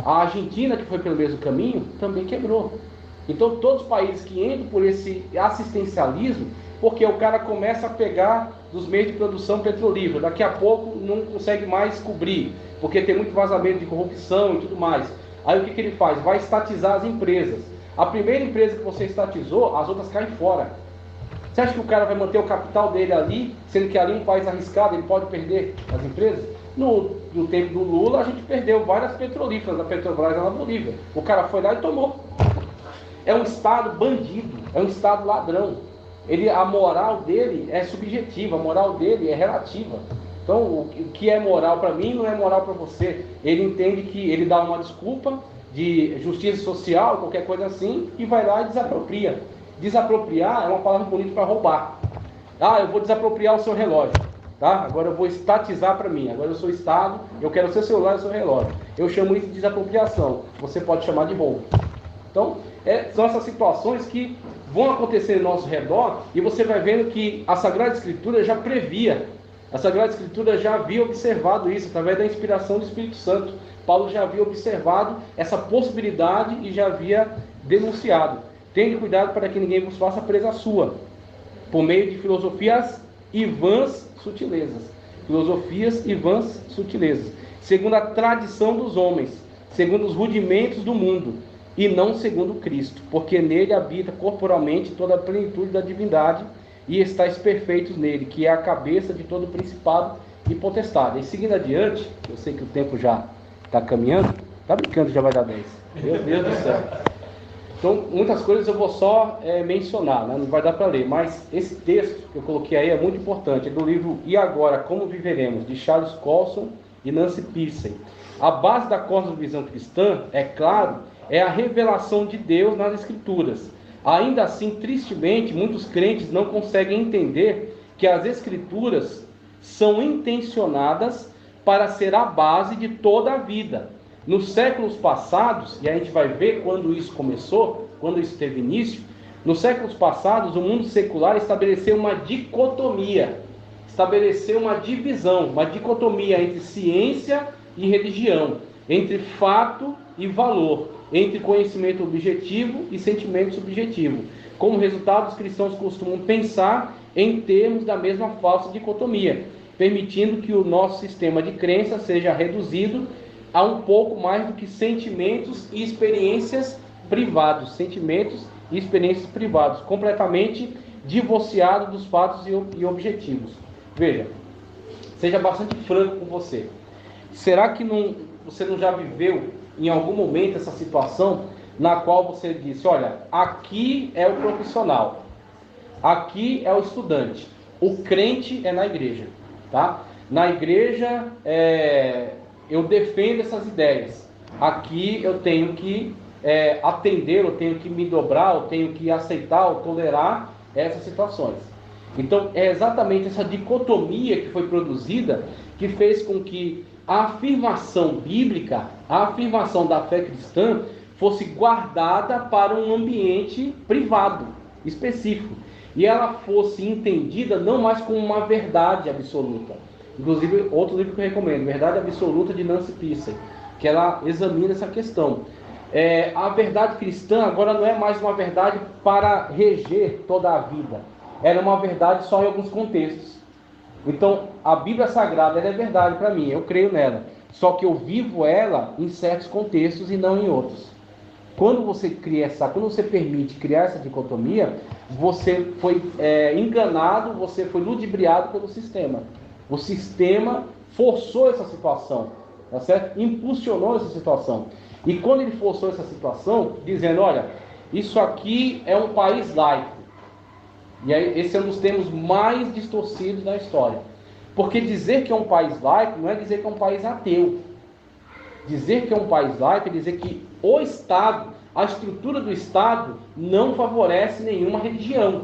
A Argentina, que foi pelo mesmo caminho, também quebrou. Então, todos os países que entram por esse assistencialismo, porque o cara começa a pegar dos meios de produção petrolífera, daqui a pouco não consegue mais cobrir, porque tem muito vazamento de corrupção e tudo mais. Aí o que ele faz? Vai estatizar as empresas. A primeira empresa que você estatizou, as outras caem fora. Você acha que o cara vai manter o capital dele ali, sendo que ali é um país arriscado, ele pode perder as empresas? No tempo do Lula, a gente perdeu várias petrolíferas da Petrobras na Bolívia. O cara foi lá e tomou. É um Estado bandido, é um Estado ladrão. A moral dele é subjetiva, a moral dele é relativa. Então, o que é moral para mim não é moral para você. Ele entende que ele dá uma desculpa de justiça social, qualquer coisa assim, e vai lá e desapropria. Desapropriar é uma palavra bonita para roubar. Ah, eu vou desapropriar o seu relógio, tá? Agora eu vou estatizar para mim. Agora eu sou Estado, eu quero o seu celular e o seu relógio. Eu chamo isso de desapropriação. Você pode chamar de roubo. Então, são essas situações que vão acontecer ao nosso redor, e você vai vendo que a Sagrada Escritura já previa. A Sagrada Escritura já havia observado isso, através da inspiração do Espírito Santo. Paulo já havia observado essa possibilidade e já havia denunciado. Tenha cuidado para que ninguém vos faça presa sua, por meio de filosofias e vãs sutilezas. Filosofias e vãs sutilezas. Segundo a tradição dos homens, segundo os rudimentos do mundo, e não segundo Cristo, porque nele habita corporalmente toda a plenitude da divindade, e estáis perfeitos nele, que é a cabeça de todo principado e potestade. E seguindo adiante, eu sei que o tempo já está caminhando, está brincando, já vai dar 10. Meu Deus do céu. Então, muitas coisas eu vou só mencionar, né? Não vai dar para ler, mas esse texto que eu coloquei aí é muito importante, é do livro E Agora, Como Viveremos, de Charles Colson e Nancy Pearcey. A base da cosmovisão cristã, é claro, é a revelação de Deus nas Escrituras. Ainda assim, tristemente, muitos crentes não conseguem entender que as Escrituras são intencionadas para ser a base de toda a vida. Nos séculos passados, e a gente vai ver quando isso começou, quando isso teve início, nos séculos passados o mundo secular estabeleceu uma dicotomia, estabeleceu uma divisão, uma dicotomia entre ciência e religião, entre fato e valor, entre conhecimento objetivo e sentimento subjetivo. Como resultado, os cristãos costumam pensar em termos da mesma falsa dicotomia, permitindo que o nosso sistema de crença seja reduzido a um pouco mais do que sentimentos e experiências privados, completamente divorciado dos fatos e objetivos. Veja, seja bastante franco com você. Será que você não já viveu em algum momento essa situação na qual você disse, olha, aqui é o profissional, aqui é o estudante, o crente é na igreja, tá? Na igreja eu defendo essas ideias, aqui eu tenho que atender, eu tenho que me dobrar, eu tenho que aceitar ou tolerar essas situações. Então é exatamente essa dicotomia que foi produzida que fez com que a afirmação bíblica, a afirmação da fé cristã fosse guardada para um ambiente privado, específico, e ela fosse entendida não mais como uma verdade absoluta. Inclusive, outro livro que eu recomendo, Verdade Absoluta, de Nancy Pearcey, que ela examina essa questão. A verdade cristã agora não é mais uma verdade para reger toda a vida, ela é uma verdade só em alguns contextos. Então, a Bíblia Sagrada ela é verdade para mim, eu creio nela, só que eu vivo ela em certos contextos e não em outros. Quando você permite criar essa dicotomia, você foi enganado, você foi ludibriado pelo sistema. O sistema forçou essa situação, tá certo? Impulsionou essa situação. E quando ele forçou essa situação, dizendo, olha, isso aqui é um país laico. E aí, esse é um dos termos mais distorcidos da história. Porque dizer que é um país laico não é dizer que é um país ateu. Dizer que é um país laico é dizer que o Estado, a estrutura do Estado, não favorece nenhuma religião.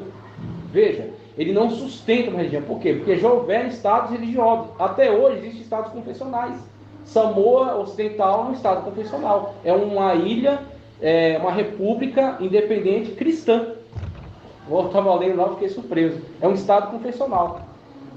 Veja, ele não sustenta uma religião. Por quê? Porque já houveram estados religiosos. Até hoje existem estados confessionais. Samoa Ocidental é um estado confessional. É uma ilha, uma república independente cristã. Eu estava lendo lá e fiquei surpreso. É um estado confessional.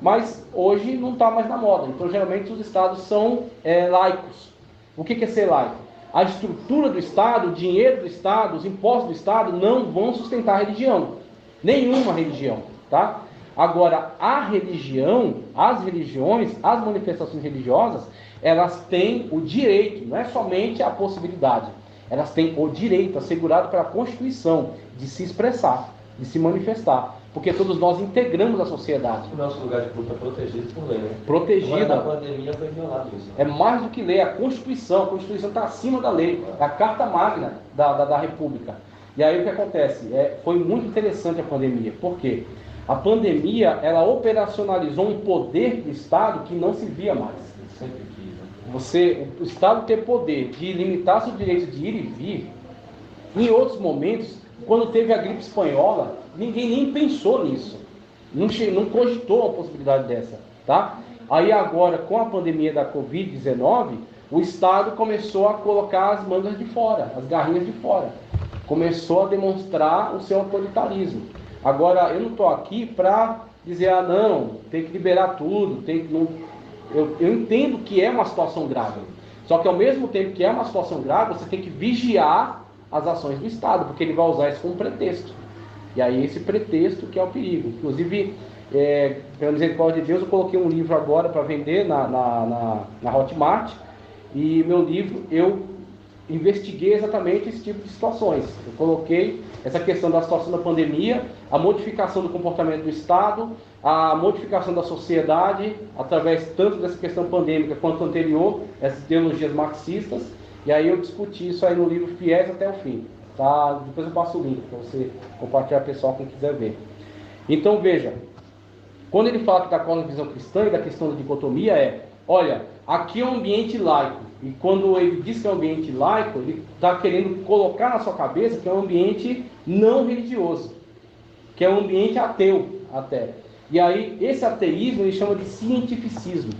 Mas hoje não está mais na moda. Então, geralmente, os estados são laicos. O que é ser laico? A estrutura do Estado, o dinheiro do Estado, os impostos do Estado não vão sustentar a religião. Nenhuma religião, tá? Agora, a religião, as religiões, as manifestações religiosas, elas têm o direito, não é somente a possibilidade, elas têm o direito assegurado pela Constituição de se expressar, de se manifestar, porque todos nós integramos a sociedade. O nosso lugar de culto é protegido por lei, né? Protegida. Agora, na pandemia foi violado isso. É mais do que lei, a Constituição está acima da lei, é a Carta Magna da República. E aí o que acontece? Foi muito interessante a pandemia, por quê? A pandemia, ela operacionalizou um poder do Estado que não se via mais. Sempre quis, né? O Estado ter poder de limitar seu direito de ir e vir. Em outros momentos, quando teve a gripe espanhola, ninguém nem pensou nisso. Não cogitou a possibilidade dessa, tá? Aí agora, com a pandemia da Covid-19, o Estado começou a colocar as mangas de fora, as garrinhas de fora. Começou a demonstrar o seu autoritarismo. Agora, eu não estou aqui para dizer, não, tem que liberar tudo, eu entendo que é uma situação grave. Só que ao mesmo tempo que é uma situação grave, você tem que vigiar as ações do Estado, porque ele vai usar isso como pretexto. E aí esse pretexto que é o perigo. Inclusive, pela misericórdia de Deus, eu coloquei um livro agora para vender na Hotmart, e meu livro, eu investiguei exatamente esse tipo de situações. Eu coloquei essa questão da situação da pandemia, a modificação do comportamento do Estado, a modificação da sociedade, através tanto dessa questão pandêmica quanto anterior, essas ideologias marxistas, e aí eu discuti isso aí no livro Fiéis até o Fim. Tá? Depois eu passo o link para você compartilhar, pessoal, quem quiser ver. Então veja, quando ele fala que da cosmovisão cristã e da questão da dicotomia olha, aqui é um ambiente laico. E quando ele diz que é um ambiente laico, ele está querendo colocar na sua cabeça que é um ambiente não religioso, que é um ambiente ateu até. E aí esse ateísmo ele chama de cientificismo.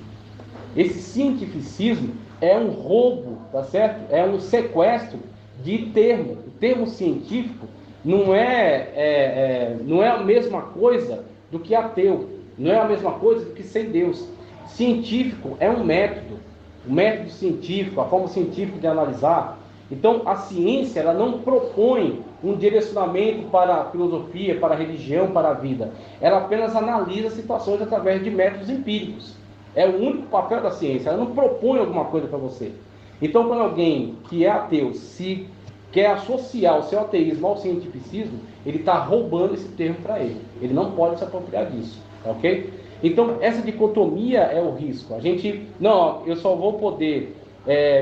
Esse cientificismo é um roubo, tá certo? É um sequestro de termo. O termo científico não é a mesma coisa do que ateu, não é a mesma coisa do que sem Deus. Científico é um método. O método científico, a forma científica de analisar. Então, a ciência ela não propõe um direcionamento para a filosofia, para a religião, para a vida. Ela apenas analisa situações através de métodos empíricos. É o único papel da ciência. Ela não propõe alguma coisa para você. Então, quando alguém que é ateu se quer associar o seu ateísmo ao cientificismo, ele está roubando esse termo para ele. Ele não pode se apropriar disso. Ok? Então, essa dicotomia é o risco. Eu só vou poder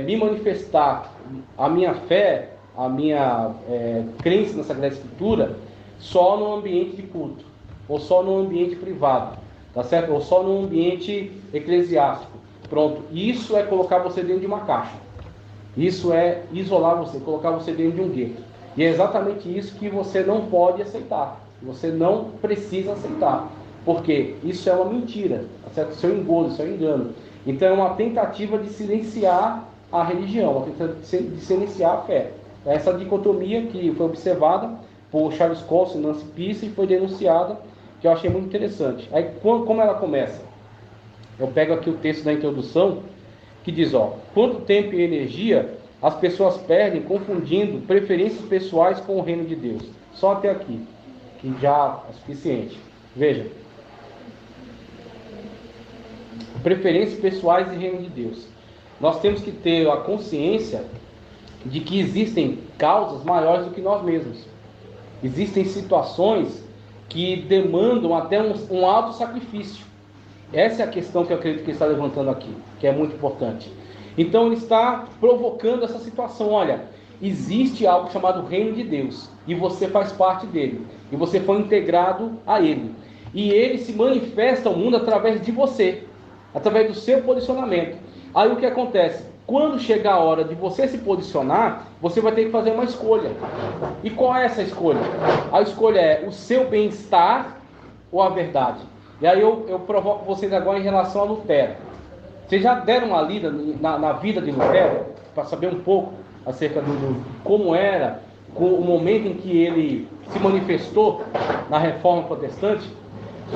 me manifestar a minha fé, a minha crença na Sagrada Escritura, só no ambiente de culto, ou só no ambiente privado, tá certo? Ou só no ambiente eclesiástico. Pronto, isso é colocar você dentro de uma caixa. Isso é isolar você, colocar você dentro de um gueto. E é exatamente isso que você não pode aceitar, você não precisa aceitar. Porque isso é uma mentira, tá certo? Isso é um engodo, isso é um engano. Então é uma tentativa de silenciar a religião, uma tentativa de silenciar a fé. Essa dicotomia que foi observada por Charles Colson e Nancy Pearce e foi denunciada, que eu achei muito interessante. Aí como ela começa? Eu pego aqui o texto da introdução, que diz, quanto tempo e energia as pessoas perdem confundindo preferências pessoais com o reino de Deus. Só até aqui, que já é suficiente. Veja. Preferências pessoais e reino de Deus. Nós temos que ter a consciência de que existem causas maiores do que nós mesmos. Existem situações que demandam até um alto sacrifício. Essa é a questão que eu acredito que ele está levantando aqui, que é muito importante. Então ele está provocando essa situação. Olha, existe algo chamado reino de Deus, e você faz parte dele, e você foi integrado a ele. E ele se manifesta ao mundo através de você, através do seu posicionamento. Aí o que acontece? Quando chegar a hora de você se posicionar, você vai ter que fazer uma escolha. E qual é essa escolha? A escolha é o seu bem-estar ou a verdade? E aí eu provoco vocês agora em relação a Lutero. Vocês já deram uma lida na vida de Lutero, para saber um pouco acerca de como era o momento em que ele se manifestou na Reforma Protestante?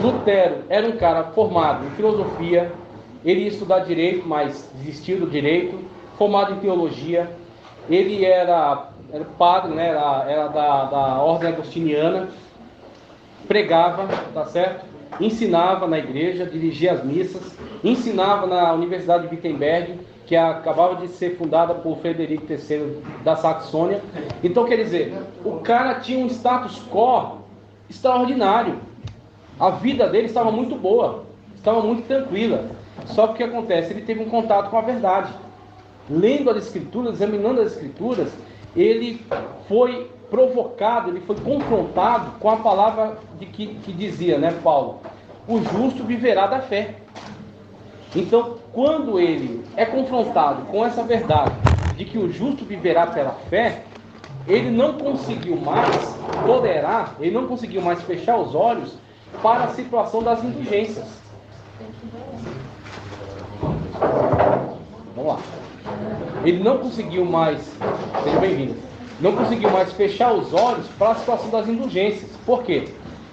Lutero era um cara formado em filosofia, ele ia estudar direito, mas desistiu do direito, formado em teologia, Ele era padre, né? Era da ordem agostiniana, pregava, tá certo? Ensinava na igreja, dirigia as missas, ensinava na Universidade de Wittenberg, que acabava de ser fundada por Frederico III da Saxônia. Então, quer dizer, o cara tinha um status quo extraordinário. A vida dele estava muito boa, estava muito tranquila. Só que o que acontece? Ele teve um contato com a verdade. Lendo as Escrituras, examinando as Escrituras, ele foi provocado, ele foi confrontado com a palavra que dizia, né, Paulo? O justo viverá da fé. Então, quando ele é confrontado com essa verdade de que o justo viverá pela fé, ele não conseguiu mais tolerar, ele não conseguiu mais fechar os olhos para a situação das indulgências. Vamos lá. Ele não conseguiu mais, seja bem-vindo, não conseguiu mais fechar os olhos para a situação das indulgências. Por quê?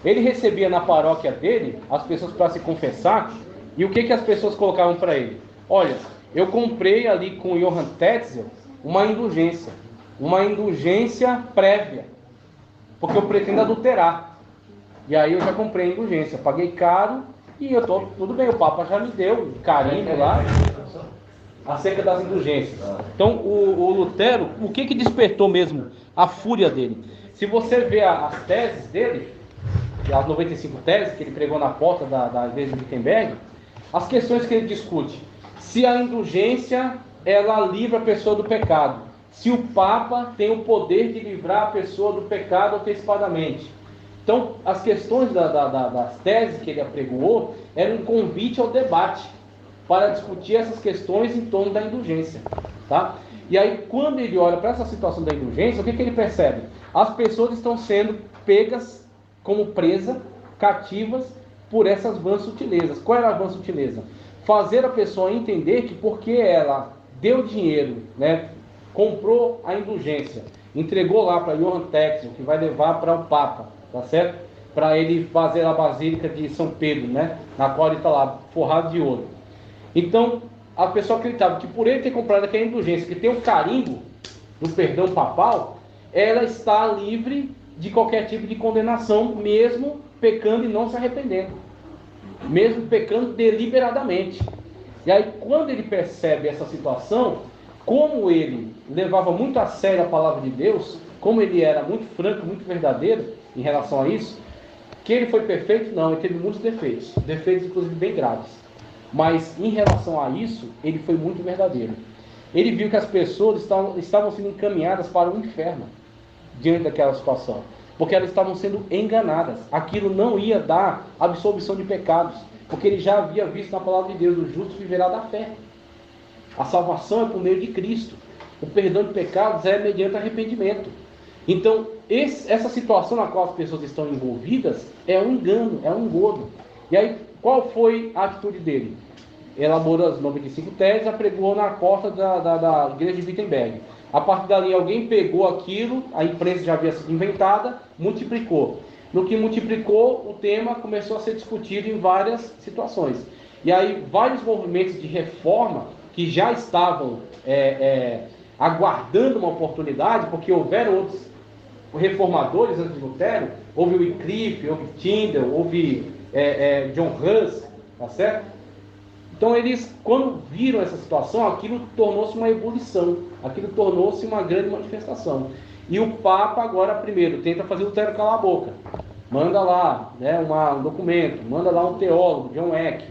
Ele recebia na paróquia dele as pessoas para se confessar, e o que as pessoas colocavam para ele? Olha, eu comprei ali com o Johann Tetzel uma indulgência prévia, porque eu pretendo adulterar. E aí eu já comprei a indulgência, paguei caro, e eu tô, tudo bem, o Papa já me deu um carinho lá acerca das indulgências. Então o Lutero, o que despertou mesmo a fúria dele? Se você vê as teses dele, as 95 teses que ele pregou na porta da igreja de Wittenberg, as questões que ele discute: se a indulgência ela livra a pessoa do pecado, se o Papa tem o poder de livrar a pessoa do pecado antecipadamente. Então, as questões das teses que ele apregoou eram um convite ao debate para discutir essas questões em torno da indulgência, tá? E aí, quando ele olha para essa situação da indulgência, o que ele percebe? As pessoas estão sendo pegas como presa, cativas, por essas vãs sutilezas. Qual era a vã sutileza? Fazer a pessoa entender que porque ela deu dinheiro, né, comprou a indulgência, entregou lá para Johann Tetzel, que vai levar para o Papa, tá certo? Para ele fazer a Basílica de São Pedro, né, na qual ele está lá, forrado de ouro. Então, a pessoa acreditava que por ele ter comprado aquela indulgência, que tem o carimbo do perdão papal, ela está livre de qualquer tipo de condenação, mesmo pecando e não se arrependendo, mesmo pecando deliberadamente. E aí, quando ele percebe essa situação, como ele levava muito a sério a palavra de Deus, como ele era muito franco, muito verdadeiro em relação a isso, que ele foi perfeito? Não, ele teve muitos defeitos, defeitos inclusive bem graves. Mas em relação a isso, ele foi muito verdadeiro. Ele viu que as pessoas estavam sendo encaminhadas para o inferno diante daquela situação, porque elas estavam sendo enganadas. Aquilo não ia dar absolvição de pecados, porque ele já havia visto na palavra de Deus: o justo viverá da fé. A salvação é por meio de Cristo. O perdão de pecados é mediante arrependimento. Então, essa situação na qual as pessoas estão envolvidas é um engano, é um engodo. E aí, qual foi a atitude dele? Elaborou as 95 teses, apregou na porta da igreja de Wittenberg. A partir dali, alguém pegou aquilo, a imprensa já havia sido inventada, multiplicou. No que multiplicou, o tema começou a ser discutido em várias situações. E aí, vários movimentos de reforma que já estavam aguardando uma oportunidade, porque houveram outros reformadores antes de Lutero, houve o Wycliffe, houve Tyndale, houve John Hus, tá certo? Então eles, quando viram essa situação, aquilo tornou-se uma ebulição, aquilo tornou-se uma grande manifestação. E o Papa agora, primeiro, tenta fazer Lutero calar a boca. Manda lá, né, um documento, manda lá um teólogo, John Eck,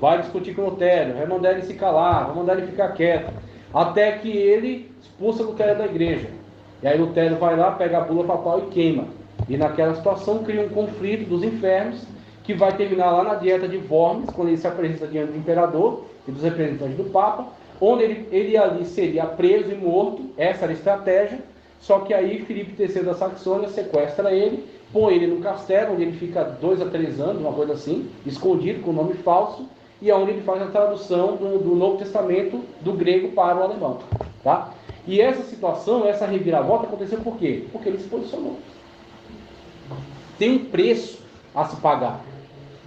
vai discutir com Lutero, vai mandar ele se calar, vai mandar ele ficar quieto, até que ele expulsa Lutero da igreja. E aí Lutero vai lá, pega a bula papal e queima. E naquela situação cria um conflito dos infernos, que vai terminar lá na dieta de Worms, quando ele se apresenta diante do imperador e dos representantes do Papa, onde ele ali seria preso e morto. Essa era a estratégia. Só que aí Filipe III da Saxônia sequestra ele, põe ele no castelo, onde ele fica 2 a 3 anos, uma coisa assim, escondido, com nome falso, e é onde ele faz a tradução do Novo Testamento do grego para o alemão. Tá? E essa situação, essa reviravolta aconteceu por quê? Porque ele se posicionou. Tem um preço a se pagar.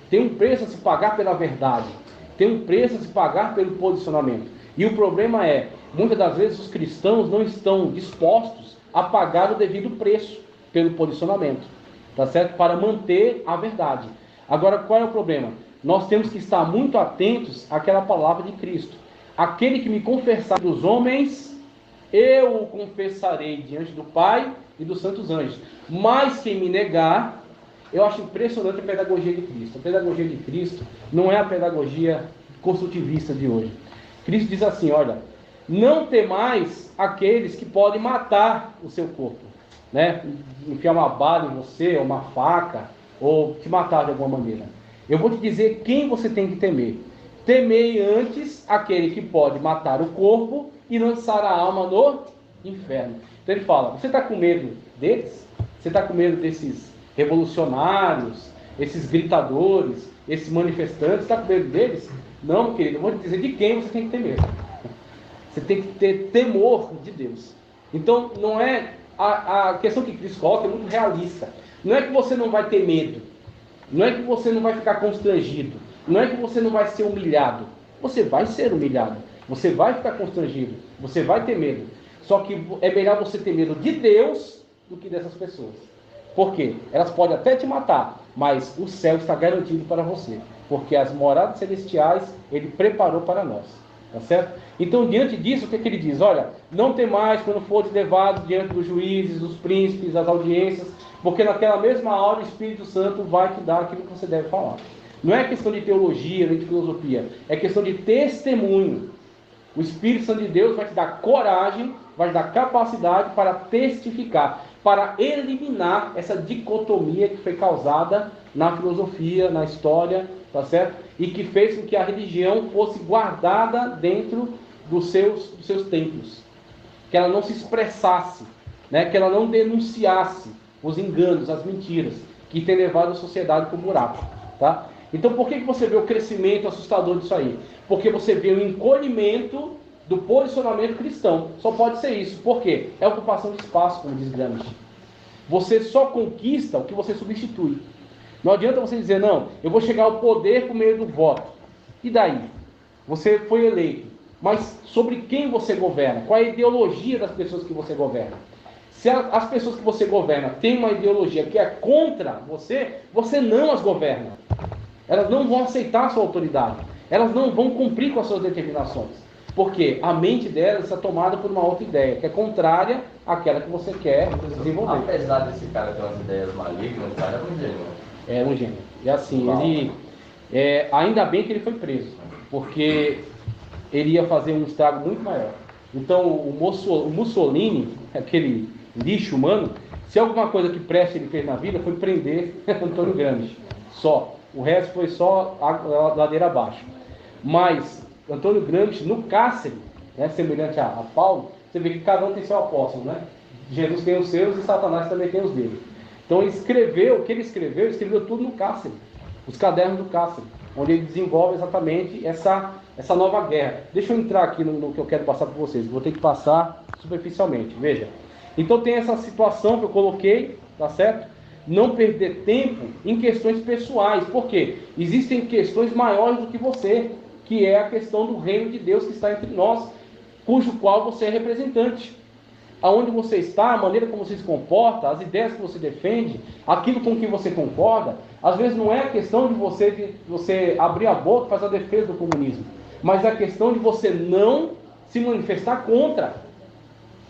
Tem um preço a se pagar pela verdade. Tem um preço a se pagar pelo posicionamento. E o problema é, muitas das vezes os cristãos não estão dispostos a pagar o devido preço pelo posicionamento, tá certo? Para manter a verdade. Agora, qual é o problema? Nós temos que estar muito atentos àquela palavra de Cristo. Aquele que me confessar dos homens, eu o confessarei diante do Pai e dos santos anjos. Mas quem me negar, eu acho impressionante a pedagogia de Cristo. A pedagogia de Cristo não é a pedagogia construtivista de hoje. Cristo diz assim, olha, não temais aqueles que podem matar o seu corpo, né? Enfiar uma bala em você, ou uma faca, ou te matar de alguma maneira. Eu vou te dizer quem você tem que temer. Temei antes aquele que pode matar o corpo e lançar a alma no inferno. Então ele fala, você está com medo deles? Você está com medo desses revolucionários, esses gritadores, esses manifestantes? Está com medo deles? Não, querido, eu vou te dizer de quem você tem que ter medo. Você tem que ter temor de Deus. Então, não é a questão que Cristo coloca é muito realista. Não é que você não vai ter medo. Não é que você não vai ficar constrangido. Não é que você não vai ser humilhado. Você vai ser humilhado. Você vai ficar constrangido. Você vai ter medo. Só que é melhor você ter medo de Deus do que dessas pessoas. Por quê? Elas podem até te matar, mas o céu está garantido para você. Porque as moradas celestiais Ele preparou para nós. Tá certo? Então, diante disso, o que ele diz? Olha, não temais quando fores levados diante dos juízes, dos príncipes, das audiências, porque naquela mesma hora o Espírito Santo vai te dar aquilo que você deve falar. Não é questão de teologia, nem de filosofia, é questão de testemunho. O Espírito Santo de Deus vai te dar coragem, vai te dar capacidade para testificar, para eliminar essa dicotomia que foi causada na filosofia, na história, tá certo? E que fez com que a religião fosse guardada dentro dos seus templos. Que ela não se expressasse, né? Que ela não denunciasse os enganos, as mentiras, que tem levado a sociedade para o buraco. Tá? Então, por que você vê o crescimento assustador disso aí? Porque você vê o encolhimento do posicionamento cristão. Só pode ser isso. Por quê? É ocupação de espaço, como diz Gramsci. Você só conquista o que você substitui. Não adianta você dizer, não, eu vou chegar ao poder por meio do voto. E daí? Você foi eleito. Mas sobre quem você governa? Qual é a ideologia das pessoas que você governa? Se as pessoas que você governa têm uma ideologia que é contra você, você não as governa. Elas não vão aceitar a sua autoridade. Elas não vão cumprir com as suas determinações. Porque a mente delas está tomada por uma outra ideia, que é contrária àquela que você quer desenvolver. Apesar desse cara ter umas ideias malignas, o cara é um gênio. É um gênio. E assim, ele... ainda bem que ele foi preso. Porque ele ia fazer um estrago muito maior. Então, o Mussolini, aquele lixo humano, se alguma coisa que preste ele fez na vida, foi prender Antônio Gramsci. Só. O resto foi só a ladeira abaixo. Mas Antônio Gramsci, no cárcere, né, semelhante a Paulo, você vê que cada um tem seu apóstolo, né? Jesus tem os seus e Satanás também tem os dele. Então ele escreveu, o que ele escreveu tudo no cárcere. Os cadernos do cárcere, onde ele desenvolve exatamente essa nova guerra. Deixa eu entrar aqui no que eu quero passar para vocês. Vou ter que passar superficialmente. Veja. Então tem essa situação que eu coloquei, tá certo? Não perder tempo em questões pessoais. Por quê? Existem questões maiores do que você, que é a questão do reino de Deus que está entre nós, cujo qual você é representante. Aonde você está, a maneira como você se comporta, as ideias que você defende, aquilo com que você concorda, às vezes não é a questão de você abrir a boca e fazer a defesa do comunismo, mas é a questão de você não se manifestar contra.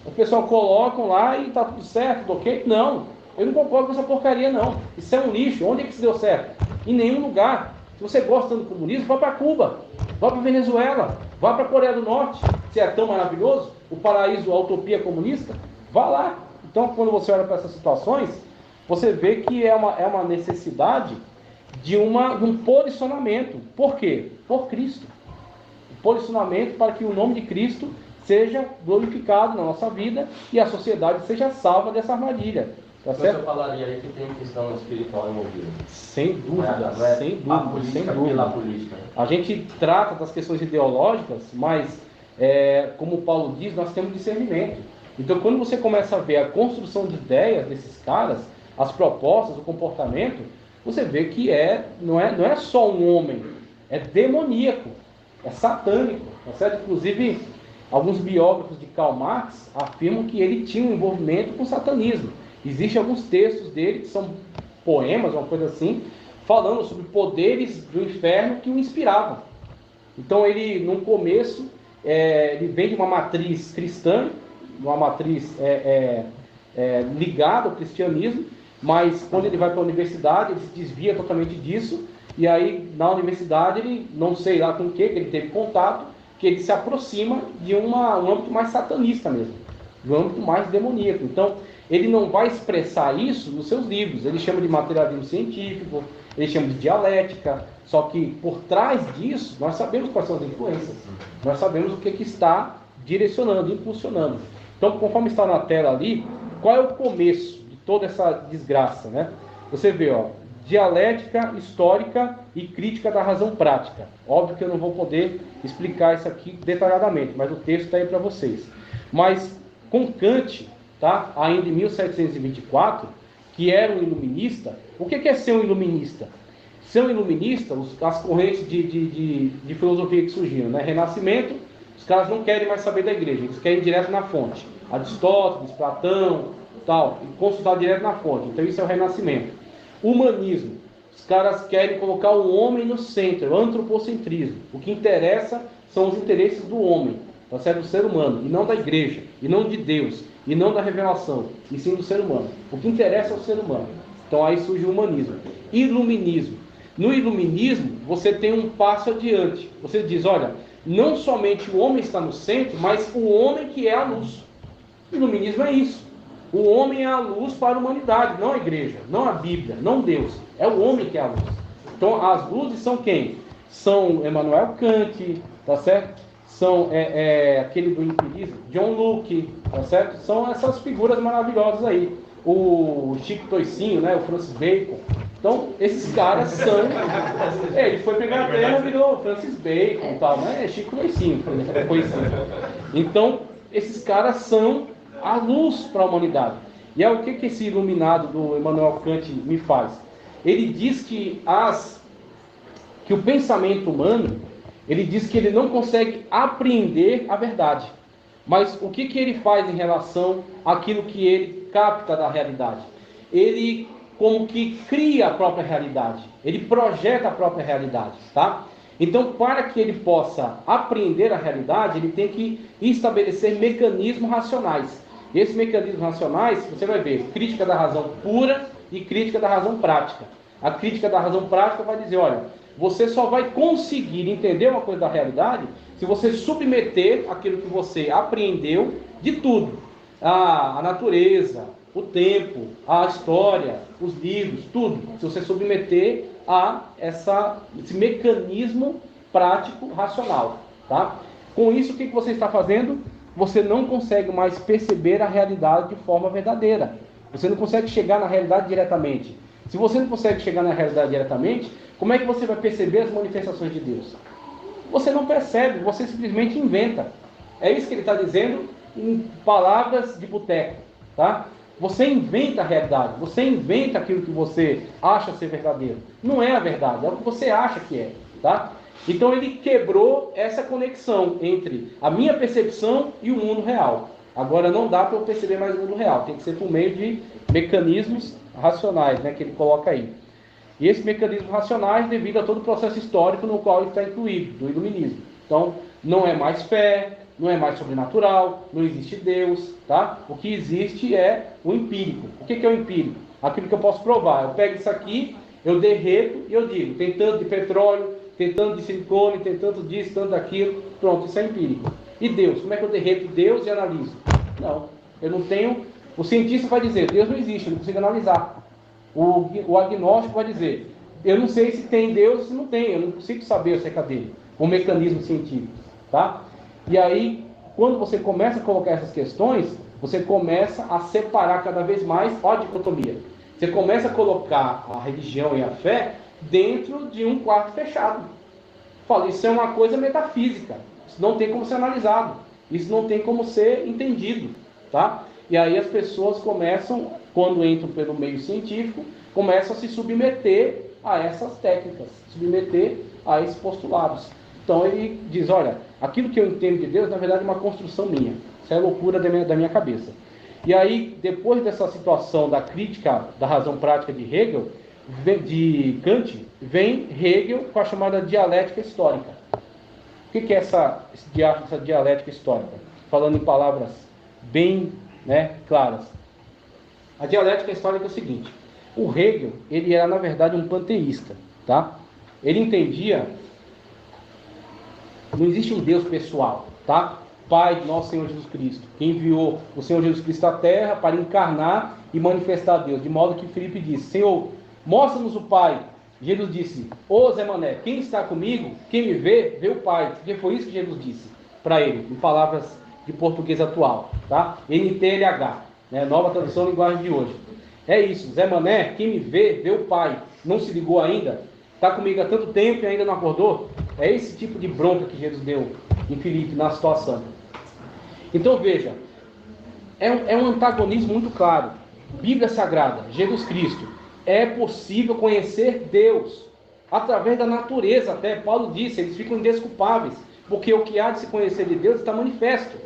O pessoal colocam lá e está tudo certo, tudo ok? Não, eu não concordo com essa porcaria não. Isso é um lixo. Onde é que se deu certo? Em nenhum lugar. Se você gosta do comunismo, vá para Cuba, vá para Venezuela, vá para a Coreia do Norte. Se é tão maravilhoso, o paraíso, a utopia comunista, vá lá. Então, quando você olha para essas situações, você vê que é uma necessidade de um posicionamento. Por quê? Por Cristo. O posicionamento para que o nome de Cristo seja glorificado na nossa vida e a sociedade seja salva dessa armadilha. Tá certo? Você falaria aí que tem questão espiritual envolvida. Sem dúvida, sem dúvida, a política sem dúvida. Pela política. A gente trata das questões ideológicas, mas, como Paulo diz, nós temos discernimento. Então, quando você começa a ver a construção de ideias desses caras, as propostas, o comportamento, você vê que não é só um homem, é demoníaco, é satânico. Tá certo? Inclusive, Alguns biógrafos de Karl Marx afirmam que ele tinha um envolvimento com o satanismo. Existem alguns textos dele que são poemas, uma coisa assim, falando sobre poderes do inferno que o inspiravam. Então ele, no começo, ele vem de uma matriz cristã, uma matriz ligada ao cristianismo, mas quando ele vai para a universidade, ele se desvia totalmente disso, e aí na universidade ele, não sei lá com o que ele teve contato, que ele se aproxima de um âmbito mais satanista mesmo, de um âmbito mais demoníaco. Então, ele não vai expressar isso nos seus livros, ele chama de materialismo científico, ele chama de dialética, só que por trás disso, nós sabemos quais são as influências, nós sabemos o que está direcionando, impulsionando. Então, conforme está na tela ali, qual é o começo de toda essa desgraça, né? Você vê, ó, dialética histórica e crítica da razão prática. Óbvio que eu não vou poder explicar isso aqui detalhadamente, mas o texto está aí para vocês. Mas com Kant, tá? Ainda em 1724, que era um iluminista. O que é ser um iluminista? Ser um iluminista, as correntes de filosofia que surgiram, né? Renascimento, os caras não querem mais saber da igreja, eles querem ir direto na fonte. Aristóteles, Platão, tal, e consultar direto na fonte. Então isso é o Renascimento. Humanismo, os caras querem colocar o homem no centro, o antropocentrismo. O que interessa são os interesses do homem, tá certo? Do ser humano, e não da igreja, e não de Deus, e não da revelação, e sim do ser humano. O que interessa é o ser humano. Então aí surge o humanismo. Iluminismo. No iluminismo, você tem um passo adiante. Você diz, olha, não somente o homem está no centro, mas o homem que é a luz. O iluminismo é isso. O homem é a luz para a humanidade, não a igreja, não a Bíblia, não Deus. É o homem que é a luz. Então, as luzes são quem? São Emmanuel Kant, tá certo? São aquele do empirismo, John Locke, tá certo? São essas figuras maravilhosas aí. O Chico Toicinho, né? O Francis Bacon. Então, esses caras são... ele foi pegar a terra e virou Francis Bacon e tal, né? Chico Toicinho, conhecido. Então, esses caras são a luz para a humanidade. E é o que esse iluminado do Emmanuel Kant me faz? Ele diz que o pensamento humano, ele diz que ele não consegue apreender a verdade. Mas o que ele faz em relação àquilo que ele capta da realidade? Ele como que cria a própria realidade. Ele projeta a própria realidade, tá? Então, para que ele possa apreender a realidade, ele tem que estabelecer mecanismos racionais. E esses mecanismos racionais, você vai ver, crítica da razão pura e crítica da razão prática. A crítica da razão prática vai dizer, olha, você só vai conseguir entender uma coisa da realidade se você submeter aquilo que você apreendeu de tudo. A natureza, o tempo, a história, os livros, tudo. Se você submeter a esse mecanismo prático, racional. Tá? Com isso, o que você está fazendo? Você não consegue mais perceber a realidade de forma verdadeira. Você não consegue chegar na realidade diretamente. Se você não consegue chegar na realidade diretamente, como é que você vai perceber as manifestações de Deus? Você não percebe, você simplesmente inventa. É isso que ele está dizendo em palavras de boteco. Tá? Você inventa a realidade, você inventa aquilo que você acha ser verdadeiro. Não é a verdade, é o que você acha que é. Tá? Então ele quebrou essa conexão entre a minha percepção e o mundo real. Agora não dá para eu perceber mais o mundo real, tem que ser por meio de mecanismos racionais, né, que ele coloca aí. E esses mecanismos racionais devido a todo o processo histórico no qual ele está incluído, do iluminismo. Então não é mais fé, não é mais sobrenatural, não existe Deus, tá? O que existe é o empírico. O que é o empírico? Aquilo que eu posso provar. Eu pego isso aqui, eu derreto e eu digo, tem tanto de petróleo, tem tanto de silicone, tem tanto disso, tanto daquilo. Pronto, isso é empírico. E Deus? Como é que eu derreto Deus e analiso? Não, eu não tenho... O cientista vai dizer, Deus não existe, eu não consigo analisar. O agnóstico vai dizer, eu não sei se tem Deus ou se não tem, eu não consigo saber acerca dele. Um mecanismo científico, tá? E aí, quando você começa a colocar essas questões, você começa a separar cada vez mais a dicotomia. Você começa a colocar a religião e a fé dentro de um quarto fechado. Fala, isso é uma coisa metafísica. Isso não tem como ser analisado. Isso não tem como ser entendido. Tá? E aí as pessoas começam, quando entram pelo meio científico, começam a se submeter a essas técnicas, submeter a esses postulados. Então ele diz, olha, aquilo que eu entendo de Deus, na verdade, é uma construção minha. Isso é loucura da minha cabeça. E aí, depois dessa situação da crítica da razão prática de Hegel, de Kant, vem Hegel com a chamada dialética histórica. O que é essa dialética histórica? Falando em palavras bem, claras. A dialética histórica é o seguinte: o Hegel, ele era, na verdade, um panteísta, tá? Ele entendia, não existe um Deus pessoal, tá? Pai de nosso Senhor Jesus Cristo, que enviou o Senhor Jesus Cristo à Terra para encarnar e manifestar a Deus, de modo que Filipe disse, Senhor, mostra-nos o Pai. Jesus disse, ô Zé Mané, quem está comigo, quem me vê, vê o Pai. Porque foi isso que Jesus disse para ele, em palavras de português atual, tá? NTLH, nova tradução linguagem de hoje. É isso, Zé Mané, quem me vê, vê o Pai. Não se ligou ainda? Está comigo há tanto tempo e ainda não acordou? É esse tipo de bronca que Jesus deu em Filipe na situação. Então veja, é um antagonismo muito claro. Bíblia Sagrada, Jesus Cristo. É possível conhecer Deus através da natureza, até Paulo disse, eles ficam indesculpáveis, porque o que há de se conhecer de Deus está manifesto.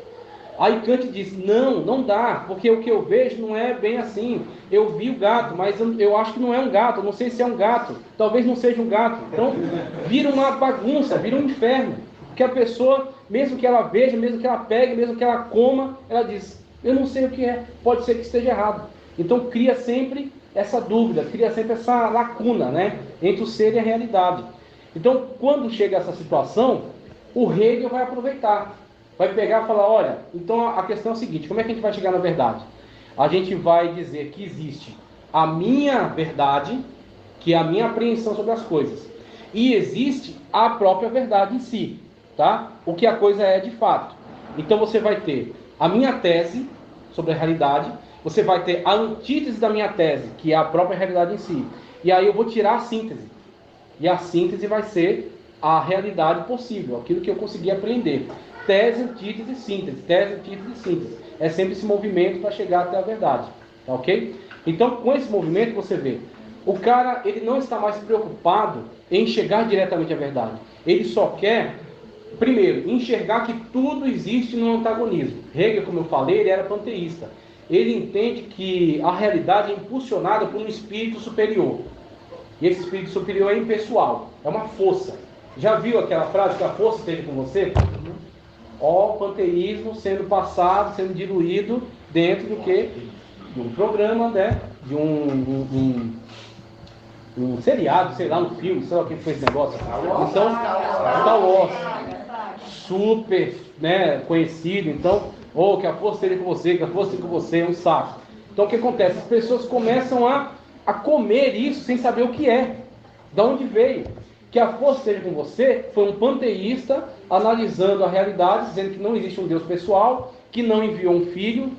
Aí Kant diz, não dá, porque o que eu vejo não é bem assim. Eu vi o gato, mas eu acho que não é um gato, eu não sei se é um gato, talvez não seja um gato. Então, vira uma bagunça, vira um inferno. Porque a pessoa, mesmo que ela veja, mesmo que ela pegue, mesmo que ela coma, ela diz, eu não sei o que é, pode ser que esteja errado. Então, cria sempre essa dúvida, cria sempre essa lacuna, entre o ser e a realidade. Então, quando chega essa situação, o Hegel vai aproveitar. Vai pegar e falar, olha, então a questão é a seguinte, como é que a gente vai chegar na verdade? A gente vai dizer que existe a minha verdade, que é a minha apreensão sobre as coisas, e existe a própria verdade em si, tá? O que a coisa é de fato. Então você vai ter a minha tese sobre a realidade, você vai ter a antítese da minha tese, que é a própria realidade em si, e aí eu vou tirar a síntese, e a síntese vai ser a realidade possível, aquilo que eu consegui aprender. Tese, antítese, síntese. Tese, antítese, síntese. É sempre esse movimento para chegar até a verdade. Tá ok? Então, com esse movimento, você vê. O cara, ele não está mais preocupado em chegar diretamente à verdade. Ele só quer, primeiro, enxergar que tudo existe no antagonismo. Hegel, como eu falei, ele era panteísta. Ele entende que a realidade é impulsionada por um espírito superior. E esse espírito superior é impessoal. É uma força. Já viu aquela frase que a força esteve com você? O panteísmo sendo passado, sendo diluído dentro do que? De um programa, de um seriado, sei lá, um filme, sei lá o que foi esse negócio. Então, Star Wars, super conhecido. Então, que a força esteja com você, que a força esteja com você, é um saco. Então o que acontece? As pessoas começam a comer isso sem saber o que é, de onde veio. Que a força esteja com você foi um panteísta analisando a realidade, dizendo que não existe um Deus pessoal, que não enviou um filho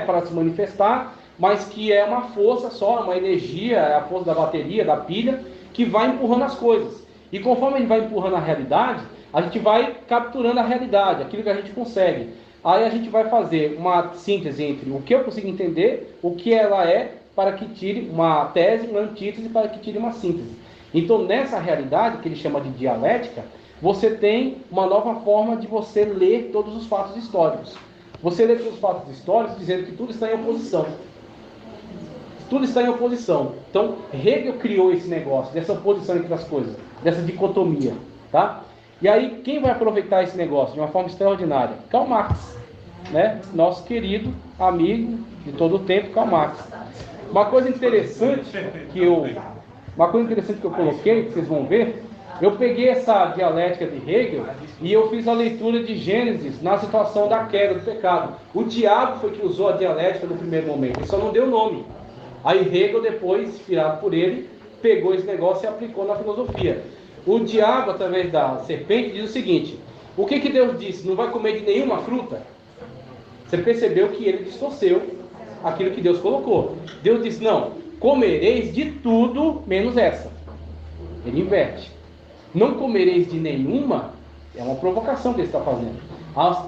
para se manifestar, mas que é uma força só, uma energia, é a força da bateria, da pilha, que vai empurrando as coisas. E conforme ele vai empurrando a realidade, a gente vai capturando a realidade, aquilo que a gente consegue. Aí a gente vai fazer uma síntese entre o que eu consigo entender, o que ela é, para que tire uma tese, uma antítese, para que tire uma síntese. Então, nessa realidade, que ele chama de dialética, você tem uma nova forma de você ler todos os fatos históricos. Você lê todos os fatos históricos dizendo que tudo está em oposição. Tudo está em oposição. Então, Hegel criou esse negócio, dessa oposição entre as coisas, dessa dicotomia. Tá? E aí, quem vai aproveitar esse negócio de uma forma extraordinária? Karl Marx, nosso querido amigo de todo o tempo, Karl Marx. Uma coisa interessante que eu coloquei, que vocês vão ver, eu peguei essa dialética de Hegel e eu fiz a leitura de Gênesis na situação da queda, do pecado. O diabo foi que usou a dialética no primeiro momento, ele só não deu nome. Aí Hegel, depois, inspirado por ele, pegou esse negócio e aplicou na filosofia. O diabo, através da serpente, diz o seguinte: o que Deus disse? Não vai comer de nenhuma fruta? Você percebeu que ele distorceu aquilo que Deus colocou. Deus disse, não, comereis de tudo menos essa. Ele inverte. Não comereis de nenhuma, é uma provocação que ele está fazendo.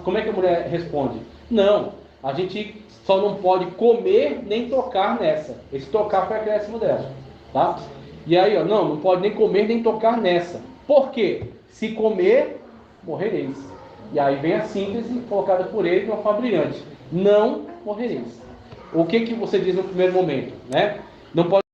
Como é que a mulher responde? Não, a gente só não pode comer nem tocar nessa. Esse tocar foi acréscimo dela. Tá? E aí, não pode nem comer nem tocar nessa. Por quê? se comer, morrereis. E aí vem a síntese colocada por ele de uma forma brilhante: não morrereis. O que você diz no primeiro momento, né? Não pode